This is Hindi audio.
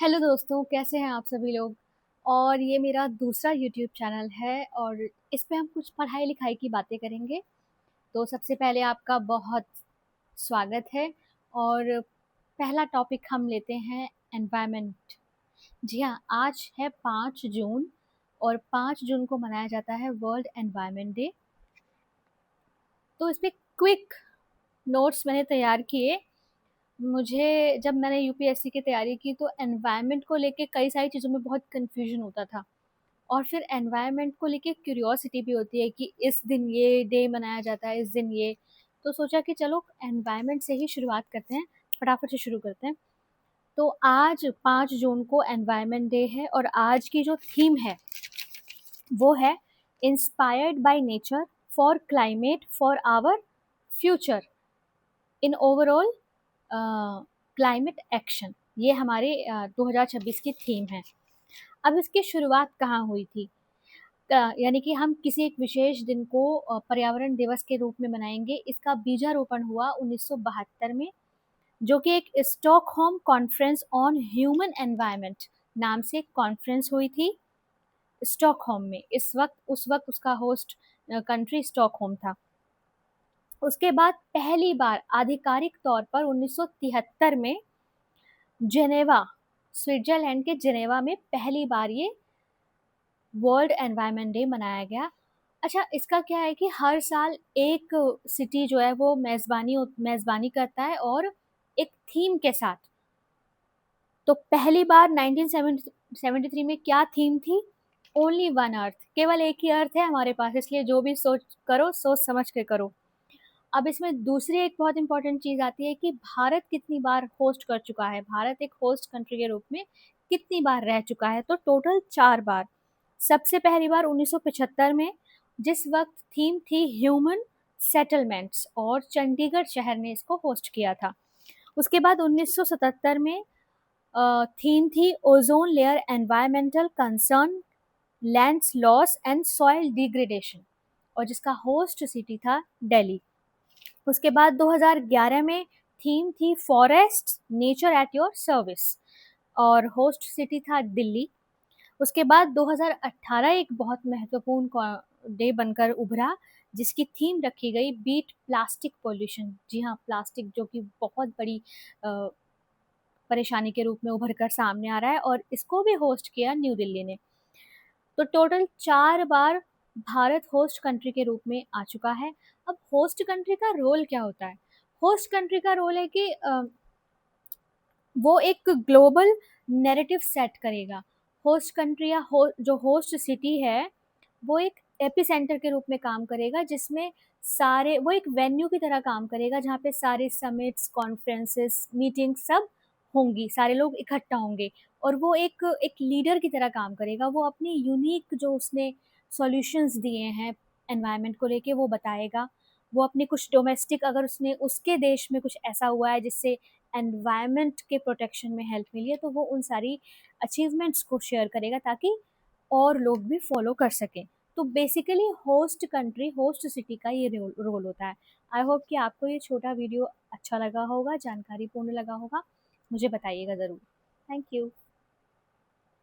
हेलो दोस्तों, कैसे हैं आप सभी लोग। और ये मेरा दूसरा यूट्यूब चैनल है और इस पे हम कुछ पढ़ाई लिखाई की बातें करेंगे। तो सबसे पहले आपका बहुत स्वागत है। और पहला टॉपिक हम लेते हैं एनवायरनमेंट। जी हाँ, आज है 5 जून और 5 जून को मनाया जाता है वर्ल्ड एनवायरनमेंट डे। तो इस पे क्विक नोट्स मैंने तैयार किए। मुझे जब मैंने यूपीएससी की तैयारी की तो एनवायरनमेंट को लेके कई सारी चीज़ों में बहुत कन्फ्यूजन होता था। और फिर एनवायरनमेंट को लेके क्यूरियोसिटी भी होती है कि इस दिन ये डे मनाया जाता है, इस दिन ये। तो सोचा कि चलो एनवायरनमेंट से ही शुरुआत करते हैं, फटाफट से शुरू करते हैं। तो आज 5 जून को एनवायरनमेंट डे है और आज की जो थीम है वो है inspired by nature for climate for our future in overall climate action. ये हमारे 2026 की थीम है। अब इसकी शुरुआत कहाँ हुई थी? यानी कि हम किसी एक विशेष दिन को पर्यावरण दिवस के रूप में मनाएंगे। इसका बीजारोपण हुआ 1972 में, जो कि एक Stockholm conference on human environment नाम से एक कॉन्फ्रेंस हुई थी स्टॉकहोम में। उस वक्त उसका होस्ट कंट्री स्टॉकहोम था। उसके बाद पहली बार आधिकारिक तौर पर 1973 में जेनेवा, स्विट्जरलैंड के जेनेवा में पहली बार ये वर्ल्ड एनवायरनमेंट डे मनाया गया। अच्छा, इसका क्या है कि हर साल एक सिटी जो है वो मेज़बानी करता है और एक थीम के साथ। तो पहली बार 1973 में क्या थीम थी? ओनली वन अर्थ, केवल एक ही अर्थ है हमारे पास, इसलिए जो भी सोच समझ के करो। अब इसमें दूसरी एक बहुत इंपॉर्टेंट चीज़ आती है कि भारत कितनी बार होस्ट कर चुका है। भारत एक होस्ट कंट्री के रूप में कितनी बार रह चुका है? तो टोटल 4 बार। सबसे पहली बार 1975 में, जिस वक्त थीम थी ह्यूमन सेटलमेंट्स, और चंडीगढ़ शहर ने इसको होस्ट किया था। उसके बाद 1977 में थीम थी ozone layer environmental concern, lands loss and soil degradation, और जिसका होस्ट सिटी था दिल्ली। उसके बाद 2011 में थीम थी forest nature at your service और होस्ट सिटी था दिल्ली। उसके बाद 2018 एक बहुत महत्वपूर्ण डे बनकर उभरा, जिसकी थीम रखी गई बीट प्लास्टिक पोल्यूशन। जी हाँ, प्लास्टिक जो कि बहुत बड़ी परेशानी के रूप में उभर कर सामने आ रहा है, और इसको भी होस्ट किया न्यू दिल्ली ने। तो टोटल 4 बार भारत होस्ट कंट्री के रूप में आ चुका है। अब होस्ट कंट्री का रोल क्या होता है? होस्ट कंट्री का रोल है कि वो एक ग्लोबल नैरेटिव सेट करेगा। होस्ट कंट्री या जो होस्ट सिटी है वो एक एपिसेंटर के रूप में काम करेगा, जिसमें सारे वो एक वेन्यू की तरह काम करेगा जहाँ पे सारे समिट्स, कॉन्फ्रेंसेस, मीटिंग सब होंगी, सारे लोग इकट्ठा होंगे। और वो एक लीडर की तरह काम करेगा। वो अपनी यूनिक जो उसने सॉल्यूशंस दिए हैं एनवायरनमेंट को लेके वो बताएगा। वो अपने कुछ डोमेस्टिक, अगर उसने उसके देश में कुछ ऐसा हुआ है जिससे एनवायरनमेंट के प्रोटेक्शन में हेल्प मिली है, तो वो उन सारी अचीवमेंट्स को शेयर करेगा ताकि और लोग भी फॉलो कर सकें। तो basically host country, host city का ये रोल होता है। आई होप कि आपको ये छोटा वीडियो अच्छा लगा होगा, जानकारीपूर्ण लगा होगा। मुझे बताइएगा ज़रूर। Thank you.